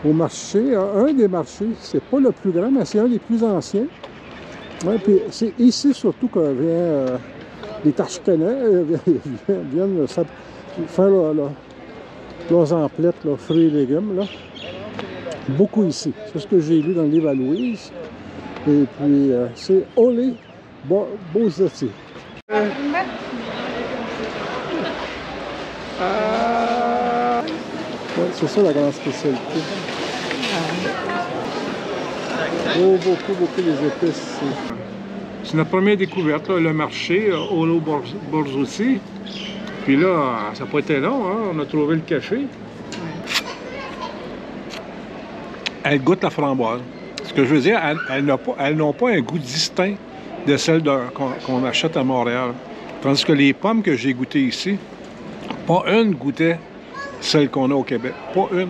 au marché, un des marchés, c'est pas le plus grand, mais c'est un des plus anciens. Ouais, puis c'est ici surtout que vient les Tachkènais viennent faire leurs emplettes, leurs fruits et légumes. Là. Beaucoup ici. C'est ce que j'ai lu dans le livre à Louise. Et puis, c'est Ole Bozotti. Ouais, c'est ça la grande spécialité. Oh, beaucoup les épices ici. C'est notre première découverte, là, le marché Ole Bozotti. Puis là, ça n'a pas été long, hein? On a trouvé le café. Elle goûte la framboise. Ce que je veux dire, elles n'ont pas un goût distinct de celles qu'on achète à Montréal. Tandis que les pommes que j'ai goûtées ici, pas une goûtait celle qu'on a au Québec. Pas une.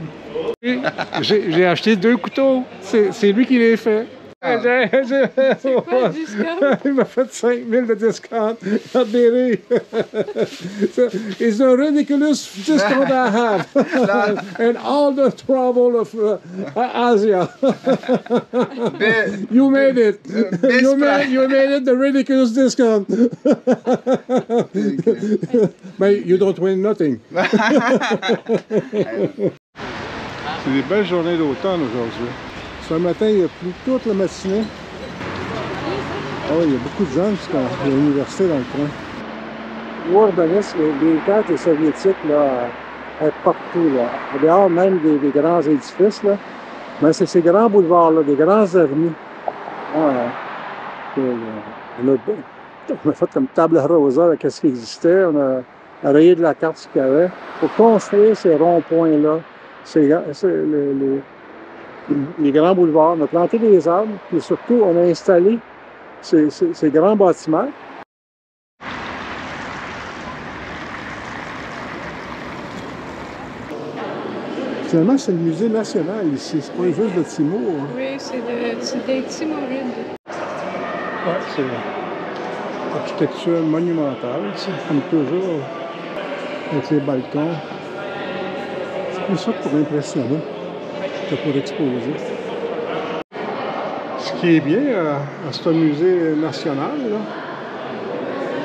J'ai acheté 2 couteaux. C'est lui qui les fait. C'est quoi le discount? Il m'a fait 5 000 de discount. Admiré. It's a ridiculous discount I have. And all the trouble of Asia. You made it. You made it the ridiculous discount. But you don't win nothing. C'est des belles journées d'automne aujourd'hui. Ce matin, il a plu toute la matinée. Oh, il y a beaucoup de gens jusqu'à l'université dans le coin. Ouardanis, les cartes soviétiques, là, partout, là. Dehors même des grands édifices, là. Mais c'est ces grands boulevards-là, des grandes avenues. On a fait comme table rasa avec ce qui existait. On a rayé de la carte ce qu'il y avait. Pour construire ces ronds-points-là, les grands boulevards, on a planté des arbres, puis surtout, on a installé ces grands bâtiments. Finalement, c'est le musée national ici, c'est pas juste de Timor. Oui, c'est des Timorides. Oui, c'est l'architecture monumentale, ici, comme toujours, avec les balcons. C'est plus ça pour impressionner que pour exposer. Ce qui est bien à ce musée national, là,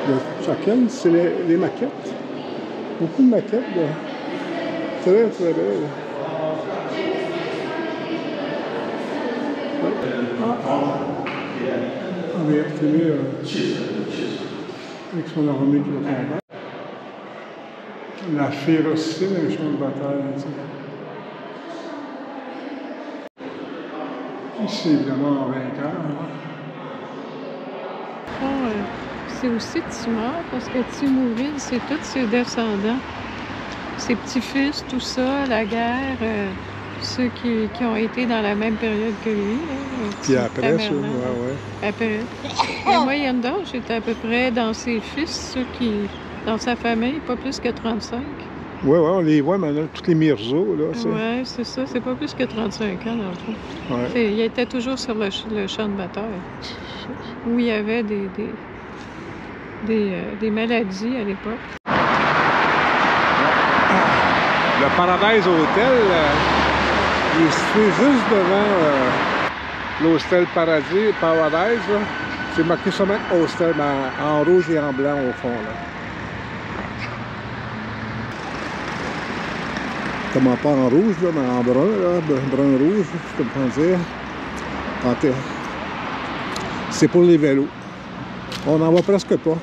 de chacun, c'est les maquettes. Beaucoup de maquettes, là. Très, très belles. On va obtenir avec son armée qui va combattre. La férocité d'un champ de bataille. Ici, évidemment, en vainqueur. C'est aussi Timor, parce que Timoride, c'est tous ses descendants. Ses petits-fils, tout ça, la guerre, ceux qui ont été dans la même période que lui. Puis après, ça, ouais. Après. La moyenne d'âge était à peu près dans ses fils, ceux qui, dans sa famille, pas plus que 35. Oui, on les voit maintenant, tous les Mirzos, là. Oui, c'est ça, c'est pas plus que 35 ans, dans le fond. Ouais. Il était toujours sur le champ de bataille, où il y avait des maladies à l'époque. Le Paradise Hotel, il est situé juste devant l'hostel Paradise. C'est marqué seulement Hostel, en rouge et en blanc au fond. Là. Comment pas en rouge, là, mais en brun, brun-rouge, je peux pas dire. C'est pour les vélos. On n'en voit presque pas.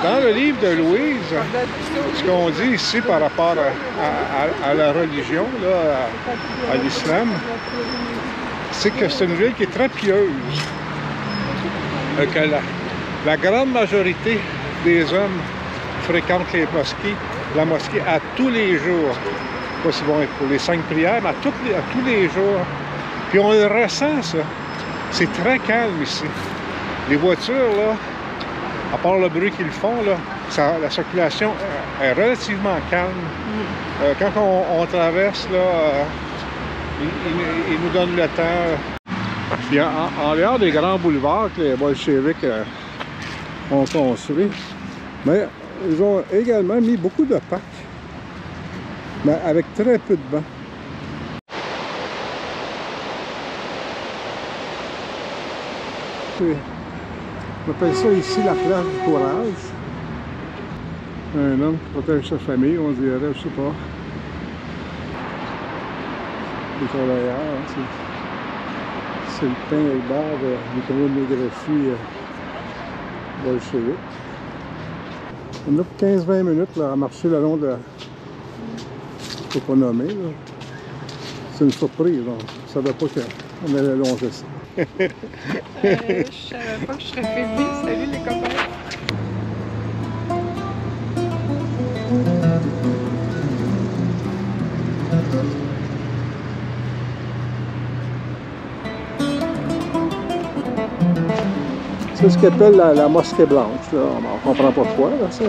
Dans le livre de Louise, ce qu'on dit ici par rapport à la religion, là, à l'islam, c'est que c'est une ville qui est très pieuse. Que la grande majorité des hommes fréquentent la mosquée à tous les jours. Pas si bon pour les 5 prières, mais à tous les jours. Puis on le ressent, ça. C'est très calme ici. Les voitures, là, à part le bruit qu'ils font, là, la circulation est relativement calme. Quand on traverse, là, ils nous donnent le temps. Puis en dehors des grands boulevards que les bolcheviks ont construits, mais ils ont également mis beaucoup de parcs, mais avec très peu de bancs. On appelle ça ici la place du courage. Un homme qui protège sa famille, on dirait, je sais pas. Les travailleurs, c'est le pain et le bar de micronégraphie bolchevique. On a pour 15-20 minutes là, à marcher le long de la... faut pas nommer, là. C'est une surprise, donc. Je ne savais pas qu'on allait longer ça. Je savais pas que je serais filmée. Salut les copains! C'est ce qu'ils appellent la mosquée blanche. Là. On ne comprend pas pourquoi, là, ça.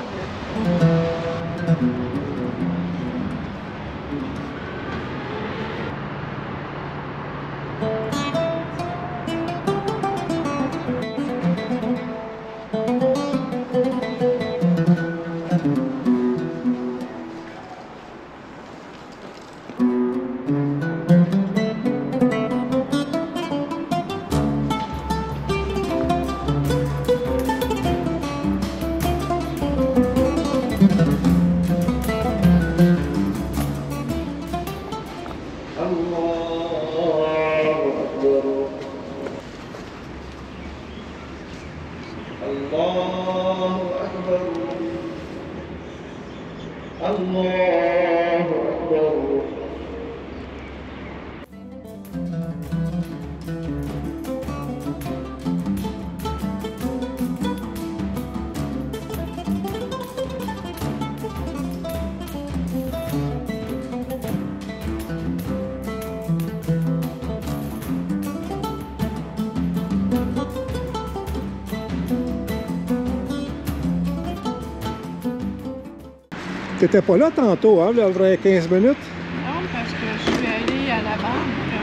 T'étais pas là tantôt, hein, il y a 15 minutes? Non, parce que je suis allée à la banque.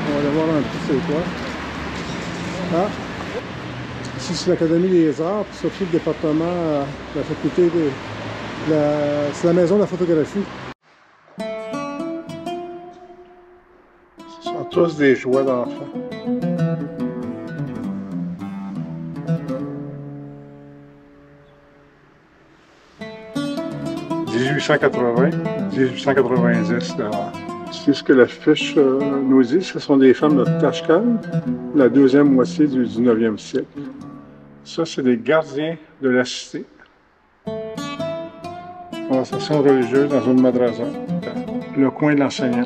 On va aller voir un petit c'est quoi. Ah! Ici, c'est l'Académie des Arts, puis surtout le département de la faculté de... C'est la maison de la photographie. Ce sont tous des jouets d'enfants. « 1880-1890. C'est ce que la fiche nous dit. Ce sont des femmes de Tashkent, la deuxième moitié du 19e siècle. Ça, c'est des gardiens de la cité. Conversation religieuse dans une madrasa. Le coin de l'enseignant.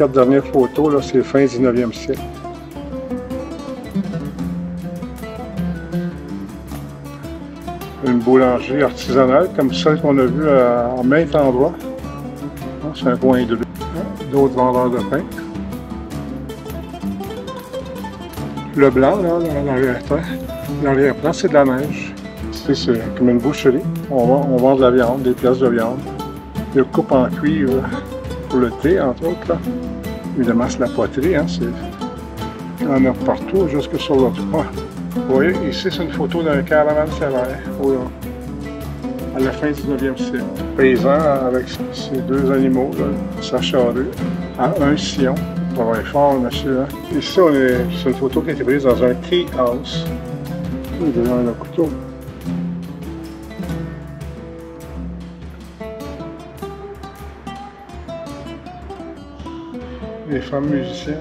Les 4 dernières photos, là, c'est fin 19e siècle. Une boulangerie artisanale, comme celle qu'on a vue à maintes endroits. C'est un coin de d'autres vendeurs de pain. Le blanc, là, l'arrière-plan, c'est de la neige. Ici, c'est comme une boucherie. On vend de la viande, des pièces de viande. Il y a coupe en cuivre pour le thé, entre autres. Là. Évidemment, c'est la poterie. Hein, il y en a partout, jusque sur le toit. Vous voyez, ici, c'est une photo d'un caravansérail à la fin du 19e siècle. Paysan avec ces deux animaux, là, sa charrue, à un sillon. Ça va être fort, monsieur. Hein. Ici, c'est une photo qui a été prise dans un tea house. Il y a un couteau. Les femmes musiciennes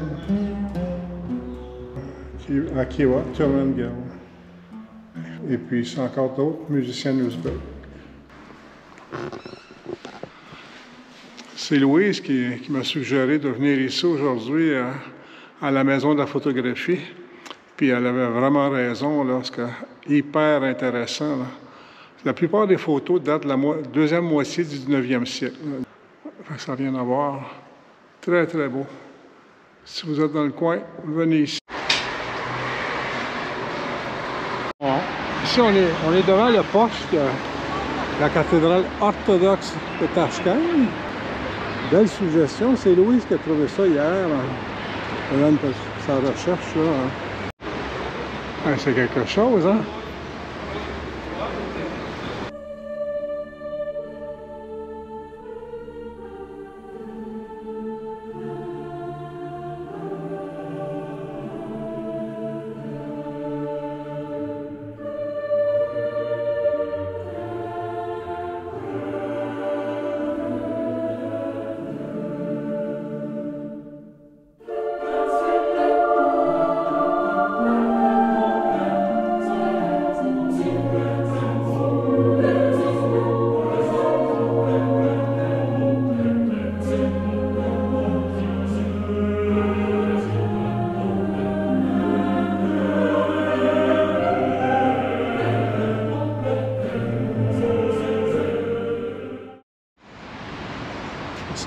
à Kiewa, Turmengel. Et puis, c'est encore d'autres musiciennes ouzbeks. C'est Louise qui m'a suggéré de venir ici aujourd'hui à la maison de la photographie. Puis elle avait vraiment raison, là, parce que hyper intéressant. Là. La plupart des photos datent de la deuxième moitié du 19e siècle. Ça n'a rien à voir. Très, très beau. Si vous êtes dans le coin, venez ici. Ici, on est devant le poste de la cathédrale orthodoxe de Tashkent. Belle suggestion. C'est Louise qui a trouvé ça hier. Elle a sa recherche. Là. C'est quelque chose, hein?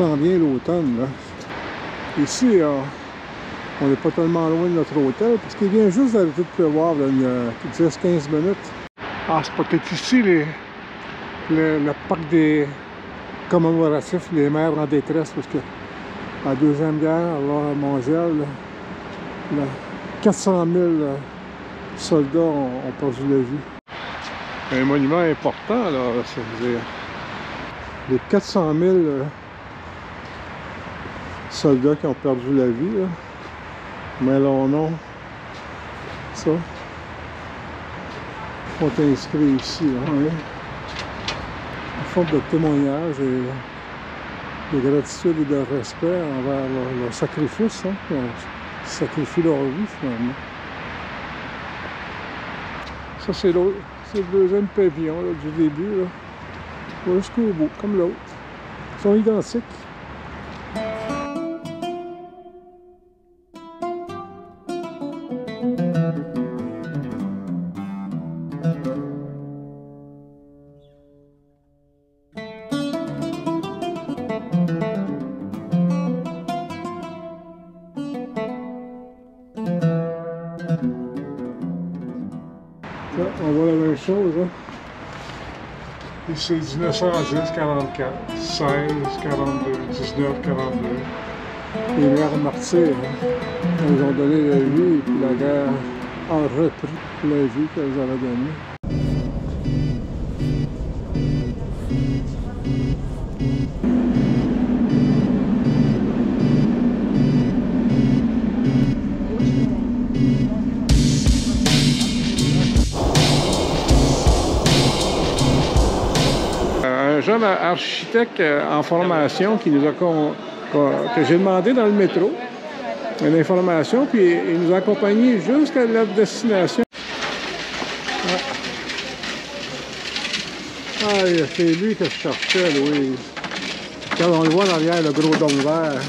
sent bien l'automne, là. Ici, on n'est pas tellement loin de notre hôtel, parce qu'il vient juste d'arrêter de pleuvoir, là, il y a 10-15 minutes. Ah, c'est peut-être ici le parc des commémoratifs, les mères en détresse, parce que la Deuxième Guerre mondiale, là, 400 000 soldats ont perdu la vie. Un monument important, là, ça veut dire. Les 400 000 soldats qui ont perdu la vie, là. Mais leur nom, ça, sont inscrits ici, là, hein. Une forme de témoignage et de gratitude et de respect envers leur sacrifice, hein. Ils ont sacrifié leur vie, finalement. Ça, c'est l'autre, c'est le deuxième pavillon là, du début, là. Jusqu'au bout, comme l'autre. Ils sont identiques. On voit la même chose, hein. Et c'est 1910, 44, 16, 42, 19, 42. Les mères martyrs, hein. Elles ont donné la vie et puis la guerre a repris la vie qu'elles avaient donnée. Un jeune architecte en formation qui nous a que j'ai demandé dans le métro une information, puis il nous a accompagnés jusqu'à notre destination. Ouais. Ah, c'est lui que je cherchais, Louise. Quand on le voit derrière le gros dôme vert.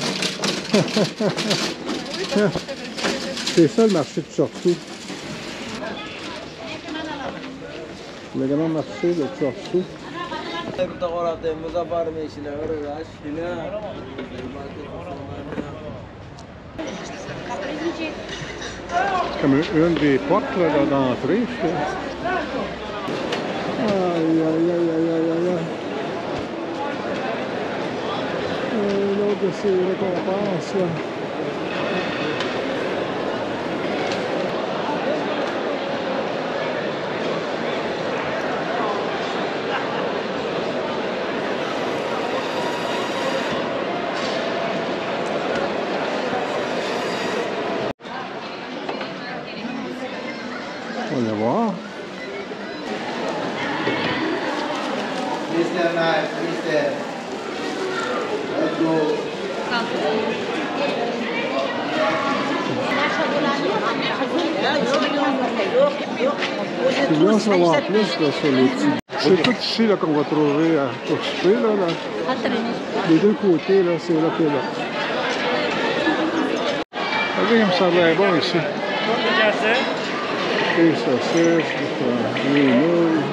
C'est ça le marché de Tortue. Le grand marché de Tortue. C'est comme une des portes d'entrée, je trouve. Aïe, aïe, aïe, aïe, aïe, aïe. L'autre de ces récompenses, là. On va voir. Mr. Knight, Mr. Let's go. C'est bien d'en savoir plus là, sur les petits. C'est tout ici qu'on va trouver pour souper. Là. Les deux côtés, là, c'est là que là. Regardez comme ça a l'air bon ici. Les saucisses, les nouilles.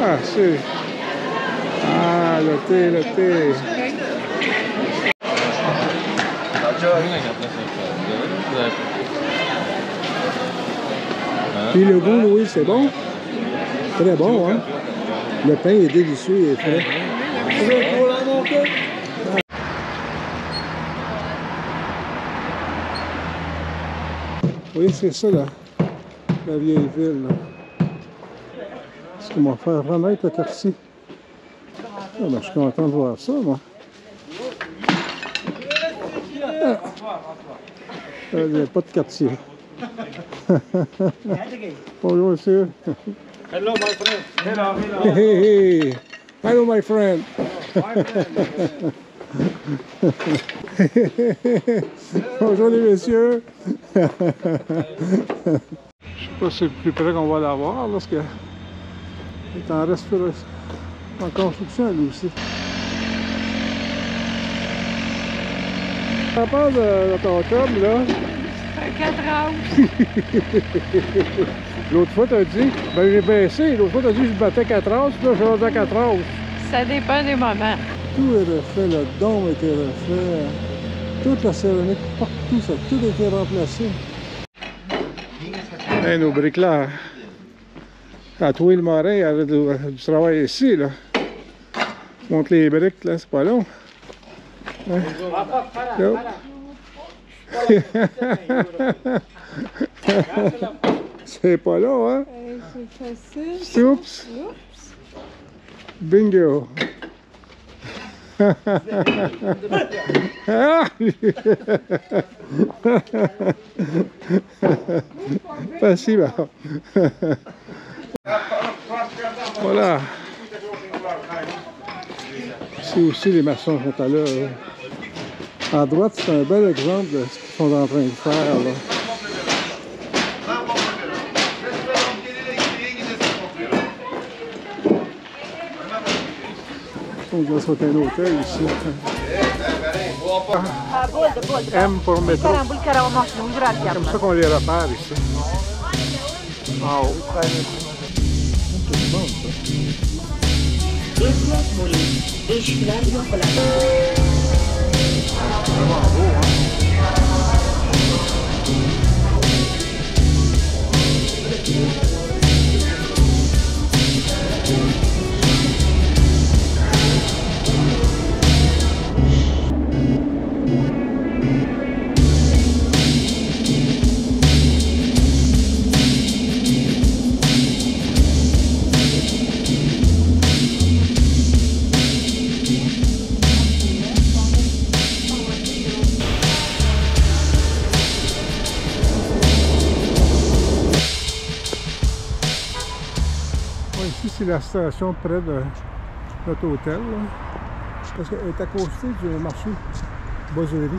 Ah, c'est... Ah, le thé, le thé. Puis le goût, Louis, c'est bon? Très bon, hein? Le pain est délicieux, il est frais. Oui, c'est ça, là, la vieille ville. Est-ce qu'on va faire renaître le quartier? Ah, ben, je suis content de voir ça, moi. Ah. Il n'y a pas de quartier. Bonjour, monsieur. Hello, my friend. Hello, hello. Hey, hey. Hello, my friend. Bonjour les messieurs. Je sais pas si c'est le plus près qu'on va l'avoir parce que est en restauration, en construction lui aussi. Ça passe de ton chum là. Ça fait 4 ans. L'autre fois t'as dit, ben j'ai baissé, l'autre fois t'as dit que je battais 4 ans, puis là je suis rendu à 4 ans. Ça dépend des moments. Tout est refait, le dôme a été refait. Toute la céramique, partout, ça a tout été remplacé. Hey, nos bricoleurs. À trouver le marin, il y avait du travail ici, là. Monte les briques, là, c'est pas long. Hein? Yo. C'est pas long, hein? C'est facile. Oups! Bingo! Facile. Voilà. Ici aussi, les maçons sont à l'heure. À droite, c'est un bel exemple de ce qu'ils sont en train de faire, là. Donc, là, c'est un hôtel ici. M pour métro. Comme ça qu'on les repère ici. En haut. C'est bon, ça. Vraiment beau, hein? Ici, c'est la station près de notre hôtel, là, parce qu'elle est à côté du marché Boiserie.